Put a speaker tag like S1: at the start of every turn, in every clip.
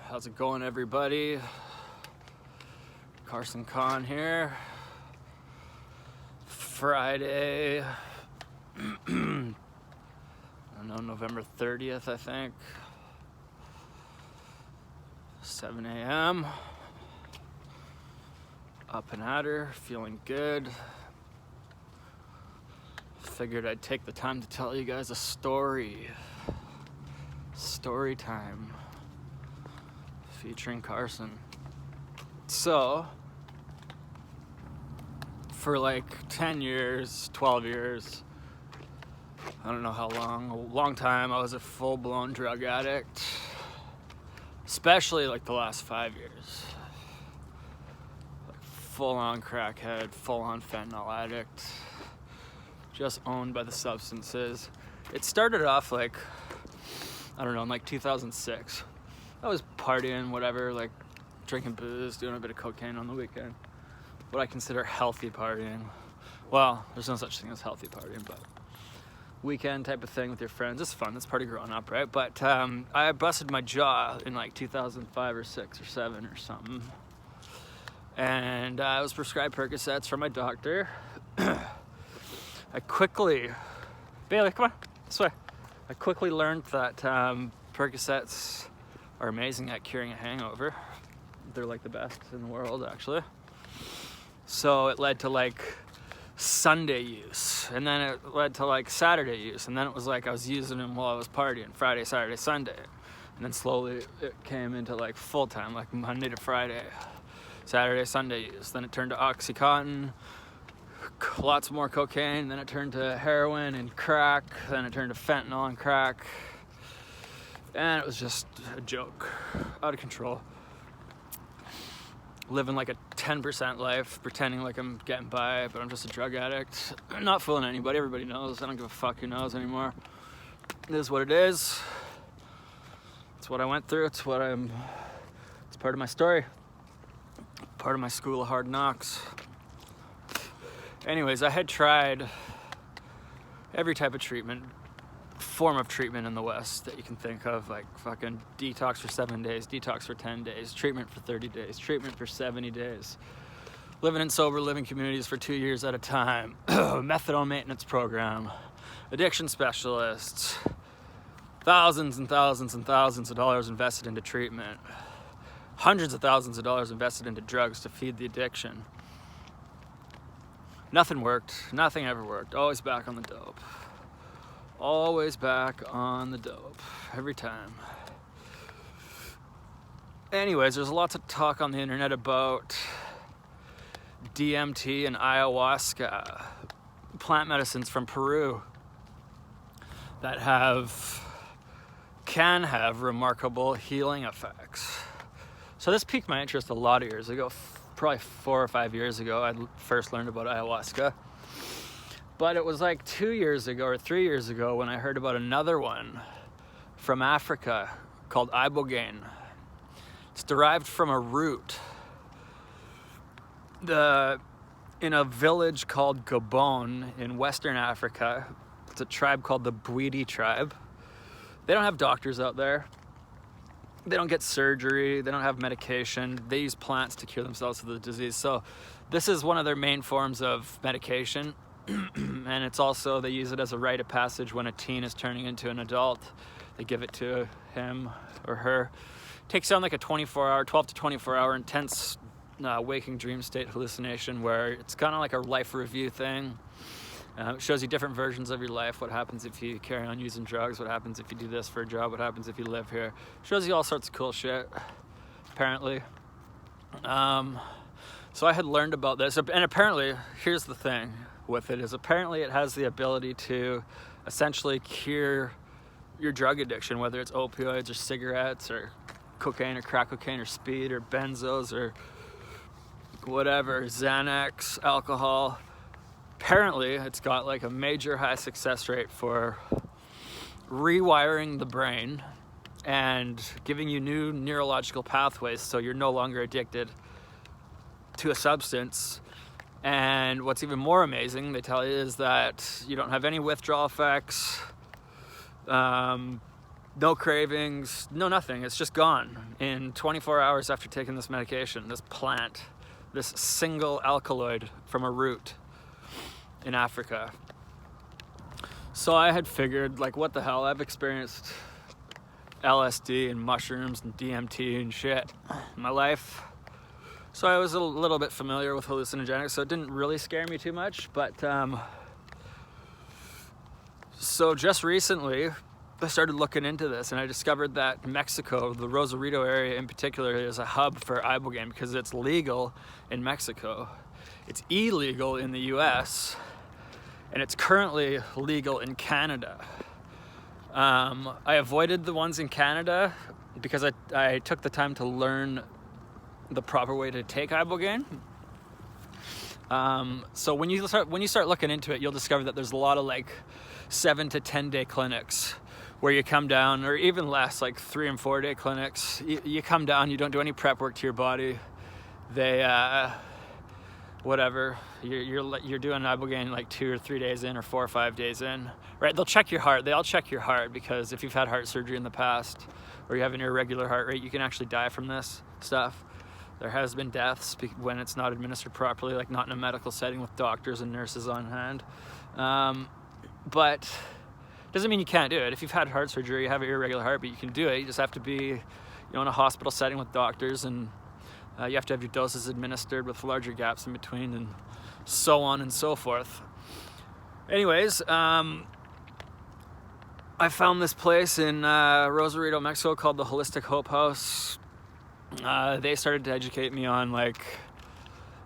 S1: How's it going, everybody? Carson Kahn here. Friday, I don't know, November 30th, I think. 7 a.m. Up and at her, feeling good. Figured I'd take the time to tell you guys a story. Story time. Featuring Carson. So, for like 10 years, 12 years, I don't know how long, a long time, I was a full-blown drug addict. Especially like the last 5 years. Like full-on crackhead, full-on fentanyl addict. Just owned by the substances. It started off like, I don't know, in like 2006. I was partying, whatever, like drinking booze, doing a bit of cocaine on the weekend. What I consider healthy partying. Well, there's no such thing as healthy partying, but weekend type of thing with your friends. It's fun. It's part of growing up, right? But I busted my jaw in like 2005 or 6 or 7 or something. And I was prescribed Percocets from my doctor. I quickly, Bailey, come on, this way. I quickly learned that Percocets are amazing at curing a hangover. They're like the best in the world, actually. So it led to like Sunday use, and then it led to like Saturday use, and then it was like I was using them while I was partying, Friday, Saturday, Sunday. And then slowly it came into like full time, like Monday to Friday, Saturday, Sunday use. Then it turned to Oxycontin, lots more cocaine, then it turned to heroin and crack, then it turned to fentanyl and crack. And it was just a joke, out of control. Living like a 10% life, pretending like I'm getting by, but I'm just a drug addict. I'm not fooling anybody, everybody knows. I don't give a fuck who knows anymore. It is what it is. It's what I went through, it's part of my story. Part of my school of hard knocks. Anyways, I had tried every type of treatment, form of treatment in the West that you can think of, like fucking detox for 7 days, detox for 10 days, treatment for 30 days, treatment for 70 days, living in sober living communities for 2 years at a time, methadone maintenance program, addiction specialists, thousands and thousands and thousands of dollars invested into treatment, hundreds of thousands of dollars invested into drugs to feed the addiction. Nothing worked, nothing ever worked, always back on the dope. Always back on the dope, every time. Anyways, there's lots of talk on the internet about DMT and ayahuasca, plant medicines from Peru that can have remarkable healing effects. So this piqued my interest a lot of years ago, probably 4 or 5 years ago. I first learned about ayahuasca. But it was like 2 years ago or 3 years ago when I heard about another one from Africa called Ibogaine. It's derived from a root. In a village called Gabon in Western Africa, it's a tribe called the Bwiti tribe. They don't have doctors out there. They don't get surgery. They don't have medication. They use plants to cure themselves of the disease. So this is one of their main forms of medication. And it's also, they use it as a rite of passage when a teen is turning into an adult. They give it to him or her. It takes down like a 12 to 24 hour intense waking dream state hallucination where it's kind of like a life review thing. It shows you different versions of your life. What happens if you carry on using drugs? What happens if you do this for a job? What happens if you live here? Shows you all sorts of cool shit, apparently. So I had learned about this, and apparently, here's the thing with it, is apparently it has the ability to essentially cure your drug addiction, whether it's opioids or cigarettes or cocaine or crack cocaine or speed or benzos or whatever, Xanax, alcohol. Apparently, it's got like a major high success rate for rewiring the brain and giving you new neurological pathways so you're no longer addicted to a substance. And what's even more amazing, they tell you, is that you don't have any withdrawal effects. No cravings, no nothing. It's just gone in 24 hours after taking this medication, this plant, this single alkaloid from a root in Africa. So I had figured, like, what the hell? I've experienced LSD and mushrooms and DMT and shit in my life. So I was a little bit familiar with hallucinogenics, so it didn't really scare me too much. But so just recently, I started looking into this, and I discovered that Mexico, the Rosarito area in particular, is a hub for Ibogaine because it's legal in Mexico. It's illegal in the US, and it's currently legal in Canada. I avoided the ones in Canada because I took the time to learn the proper way to take Ibogaine. So when you start looking into it, you'll discover that there's a lot of like 7 to 10 day clinics where you come down, or even less, like 3 and 4 day clinics. You come down, you don't do any prep work to your body. They whatever, you're doing Ibogaine like 2 or 3 days in, or 4 or 5 days in, right? They'll check your heart. They all check your heart, because if you've had heart surgery in the past or you have an irregular heart rate, you can actually die from this stuff. There has been deaths when it's not administered properly, like not in a medical setting with doctors and nurses on hand. But doesn't mean you can't do it. If you've had heart surgery, you have an irregular heartbeat, you can do it. You just have to be, in a hospital setting with doctors, and you have to have your doses administered with larger gaps in between, and so on and so forth. Anyways, I found this place in Rosarito, Mexico called the Holistic Hope House. They started to educate me on like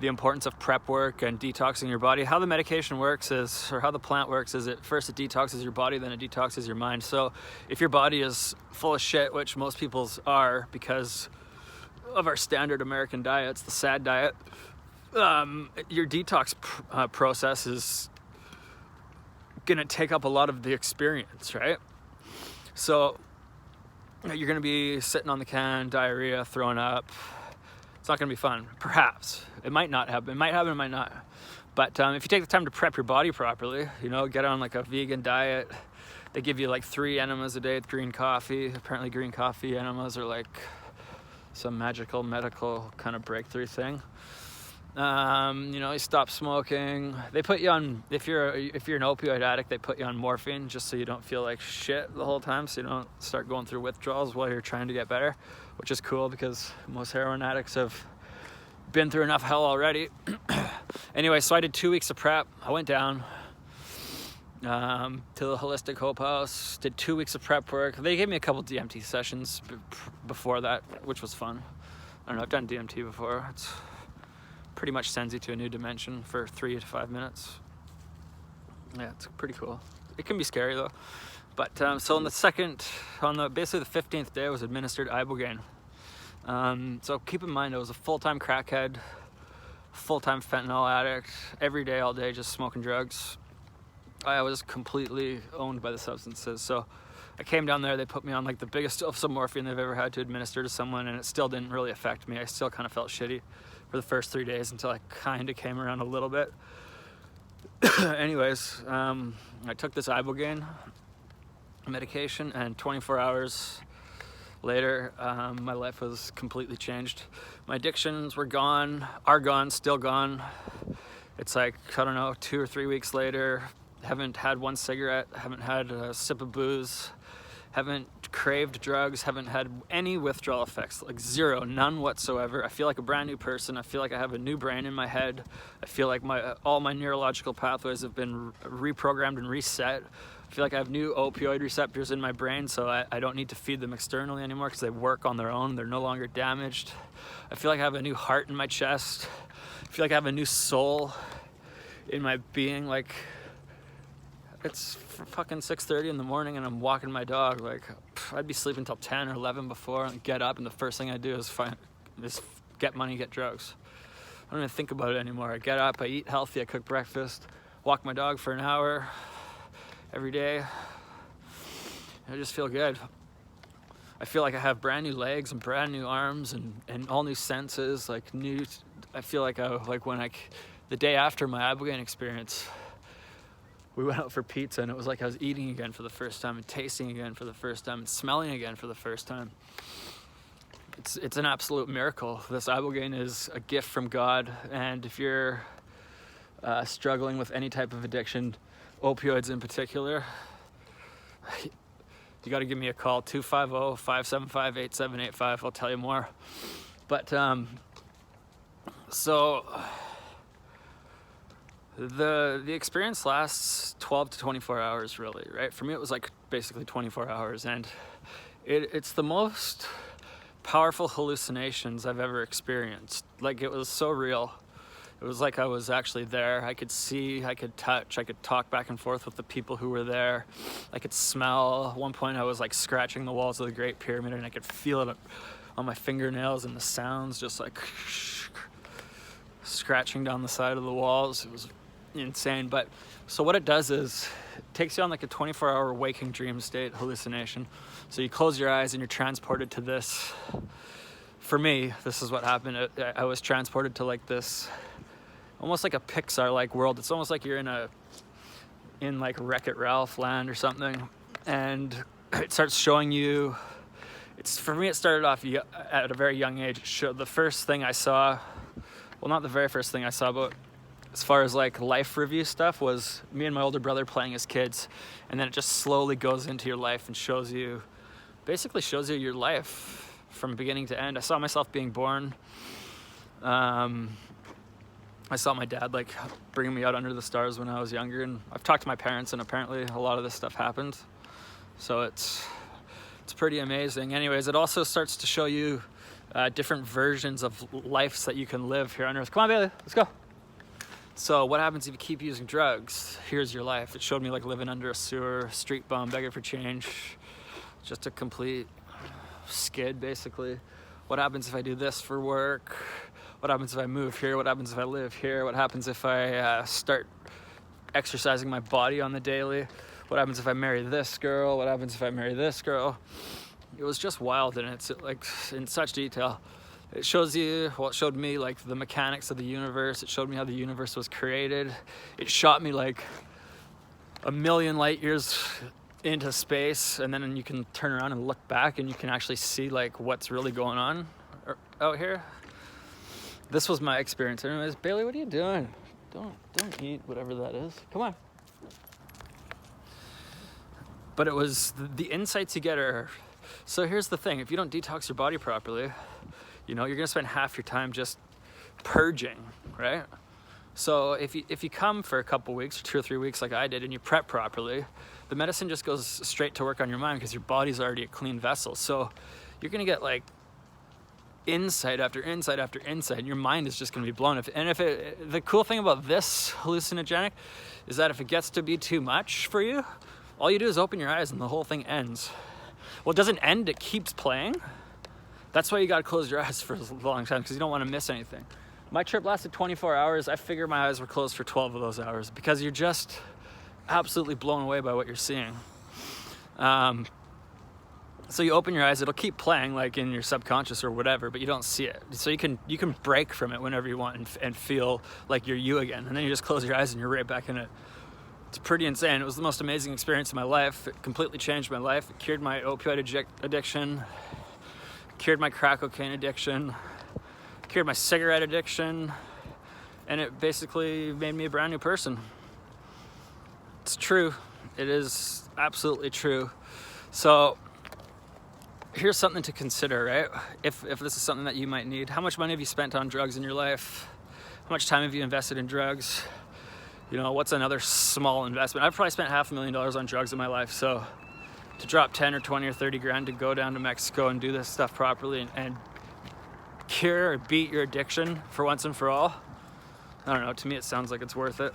S1: the importance of prep work and detoxing your body. How the medication works is, or how the plant works is, it detoxes your body, then it detoxes your mind. So if your body is full of shit, which most people's are because of our standard American diets, the SAD diet, your detox process is gonna take up a lot of the experience, right? So you're gonna be sitting on the can, diarrhea, throwing up. It's not gonna be fun. Perhaps it might not happen. It might happen. It might not. But if you take the time to prep your body properly, get on like a vegan diet. They give you like 3 enemas a day with green coffee. Apparently, green coffee enemas are like some magical medical kind of breakthrough thing. You stop smoking. They put you on, if you're an opioid addict, they put you on morphine just so you don't feel like shit the whole time, so you don't start going through withdrawals while you're trying to get better, which is cool because most heroin addicts have been through enough hell already. Anyway, so I did 2 weeks of prep. I went down to the Holistic Hope House, did 2 weeks of prep work. They gave me a couple DMT sessions before that, which was fun. I don't know, I've done DMT before. It's pretty much sends you to a new dimension for 3 to 5 minutes. Yeah, it's pretty cool. It can be scary though. But so on basically the 15th day, I was administered Ibogaine. So keep in mind, I was a full-time crackhead, full-time fentanyl addict, every day, all day, just smoking drugs. I was completely owned by the substances. So I came down there, they put me on like the biggest dose of morphine they've ever had to administer to someone, and it still didn't really affect me. I still kind of felt shitty for the first 3 days until I kind of came around a little bit. Anyways, I took this Ibogaine medication, and 24 hours later, my life was completely changed. My addictions are gone, still gone. It's like, I don't know, 2 or 3 weeks later, haven't had one cigarette, haven't had a sip of booze, haven't craved drugs, haven't had any withdrawal effects, like zero, none whatsoever. I feel like a brand new person. I feel like I have a new brain in my head. I feel like all my neurological pathways have been reprogrammed and reset. I feel like I have new opioid receptors in my brain, so I don't need to feed them externally anymore because they work on their own. They're no longer damaged. I feel like I have a new heart in my chest. I feel like I have a new soul in my being. Like, it's fucking 6:30 in the morning and I'm walking my dog. Like, I'd be sleeping till 10 or 11 before, and get up, and the first thing I do is get money, get drugs. I don't even think about it anymore. I get up, I eat healthy, I cook breakfast, walk my dog for an hour every day. I just feel good. I feel like I have brand new legs and brand new arms and all new senses. I feel like the day after my Ibogaine experience, we went out for pizza, and it was like I was eating again for the first time, and tasting again for the first time, and smelling again for the first time. It's an absolute miracle. This Ibogaine is a gift from God, and if you're struggling with any type of addiction, opioids in particular, you got to give me a call, 250-575-8785. I'll tell you more. But so the experience lasts 12 to 24 hours, really, right? For me, it was like basically 24 hours, and it's the most powerful hallucinations I've ever experienced. Like, it was so real. It was like I was actually there. I could see, I could touch, I could talk back and forth with the people who were there. I could smell. At one point I was like scratching the walls of the Great Pyramid, and I could feel it on my fingernails, and the sounds just like scratching down the side of the walls. It was insane. But so what it does is it takes you on like a 24-hour waking dream state hallucination. So you close your eyes and you're transported to this. For me, this is what happened. I was transported to like this, almost like a Pixar-like world. It's almost like you're in like Wreck-It Ralph land or something, and it starts showing you. For me, it started off at a very young age. It showed the first thing I saw. Well, not the very first thing I saw, but as far as like life review stuff, was me and my older brother playing as kids, and then it just slowly goes into your life and basically shows you your life from beginning to end. I saw myself being born. I saw my dad like bringing me out under the stars when I was younger, and I've talked to my parents, and apparently a lot of this stuff happened. So it's pretty amazing. Anyways, it also starts to show you different versions of lives that you can live here on Earth. Come on, Bailey, let's go. So what happens if you keep using drugs? Here's your life. It showed me like living under a sewer, street bum, begging for change, just a complete skid, basically. What happens if I do this for work? What happens if I move here? What happens if I live here? What happens if I start exercising my body on the daily? What happens if I marry this girl? What happens if I marry this girl? It was just wild, and it's like in such detail. It shows you, well, it showed me like the mechanics of the universe. It showed me how the universe was created. It shot me like a million light years into space, and then you can turn around and look back, and you can actually see like what's really going on out here. This was my experience. Anyways, Bailey, what are you doing? Don't eat whatever that is. Come on. But it was the insights you get are. So here's the thing: if you don't detox your body properly, you're gonna spend half your time just purging, right? So if you come for a couple weeks, 2 or 3 weeks like I did, and you prep properly, the medicine just goes straight to work on your mind because your body's already a clean vessel. So you're gonna get like insight after insight after insight, and your mind is just gonna be blown. The cool thing about this hallucinogenic is that if it gets to be too much for you, all you do is open your eyes and the whole thing ends. Well, it doesn't end, it keeps playing. That's why you gotta close your eyes for a long time, because you don't wanna miss anything. My trip lasted 24 hours. I figured my eyes were closed for 12 of those hours because you're just absolutely blown away by what you're seeing. So you open your eyes, it'll keep playing like in your subconscious or whatever, but you don't see it. So you can break from it whenever you want and feel like you're you again. And then you just close your eyes and you're right back in it. It's pretty insane. It was the most amazing experience of my life. It completely changed my life. It cured my opioid addiction, cured my crack cocaine addiction, cured my cigarette addiction, and it basically made me a brand new person. It's true. It is absolutely true. So here's something to consider, right? If this is something that you might need. How much money have you spent on drugs in your life? How much time have you invested in drugs? What's another small investment? I've probably spent $500,000 on drugs in my life. So to drop 10 or 20 or 30 grand to go down to Mexico and do this stuff properly and cure or beat your addiction for once and for all, I don't know, to me it sounds like it's worth it.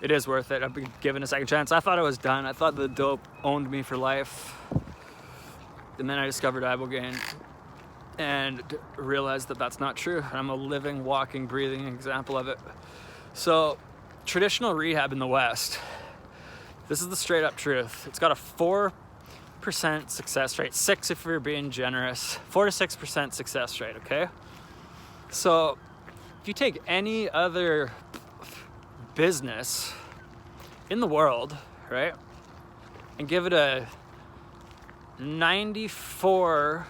S1: It is worth it. I've been given a second chance. I thought I was done. I thought the dope owned me for life. And then I discovered Ibogaine and realized that that's not true. I'm a living, walking, breathing example of it. So traditional rehab in the West, this is the straight up truth. It's got a 4% success rate, 6 if you're being generous, 4 to 6% success rate, okay? So if you take any other business in the world, right? And give it a 94%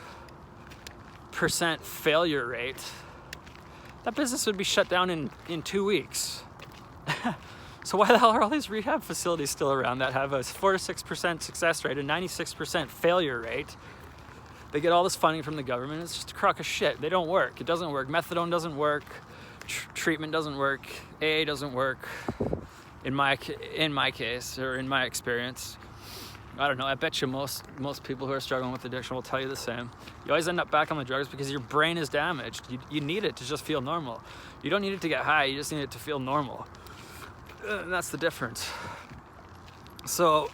S1: failure rate, that business would be shut down in 2 weeks. So why the hell are all these rehab facilities still around that have a 4 to 6% success rate, a 96% failure rate? They get all this funding from the government. It's just a crock of shit. They don't work. It doesn't work. Methadone doesn't work. Treatment doesn't work. AA doesn't work. In my case, or in my experience, I don't know. I bet you most people who are struggling with addiction will tell you the same. You always end up back on the drugs because your brain is damaged. You need it to just feel normal. You don't need it to get high. You just need it to feel normal. And that's the difference. So,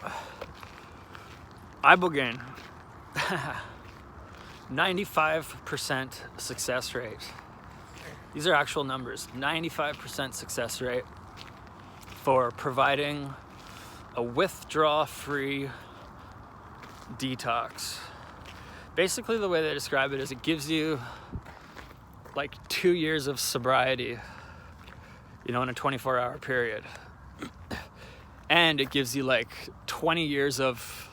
S1: Ibogaine, 95% success rate. These are actual numbers. 95% success rate for providing a withdrawal-free detox. Basically, the way they describe it is it gives you like 2 years of sobriety, in a 24-hour period. And it gives you like 20 years of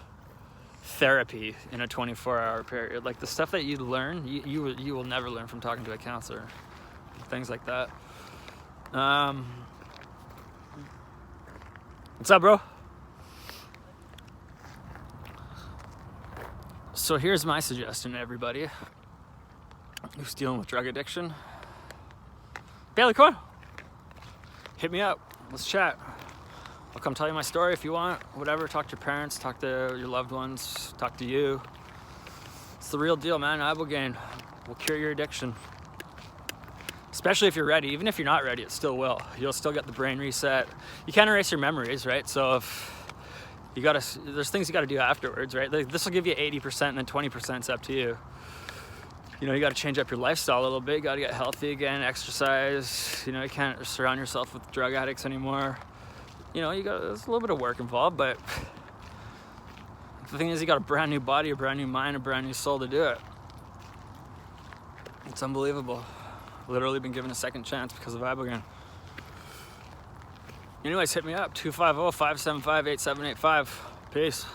S1: therapy in a 24-hour period. Like the stuff that you learn, you will never learn from talking to a counselor. Things like that. What's up, bro? So here's my suggestion to everybody who's dealing with drug addiction. Bailey, come on. Hit me up. Let's chat. I'll come tell you my story if you want. Whatever. Talk to your parents. Talk to your loved ones. Talk to you. It's the real deal, man. Ibogaine will cure your addiction. Especially if you're ready. Even if you're not ready, it still will. You'll still get the brain reset. You can't erase your memories, right? So if you there's things you gotta do afterwards, right? Like this will give you 80% and then 20% is up to you. You gotta change up your lifestyle a little bit. You gotta get healthy again, exercise. You can't surround yourself with drug addicts anymore. There's a little bit of work involved, but the thing is you got a brand new body, a brand new mind, a brand new soul to do it. It's unbelievable. Literally been given a second chance because of Ibogaine. Anyways, hit me up, 250-575-8785. Peace.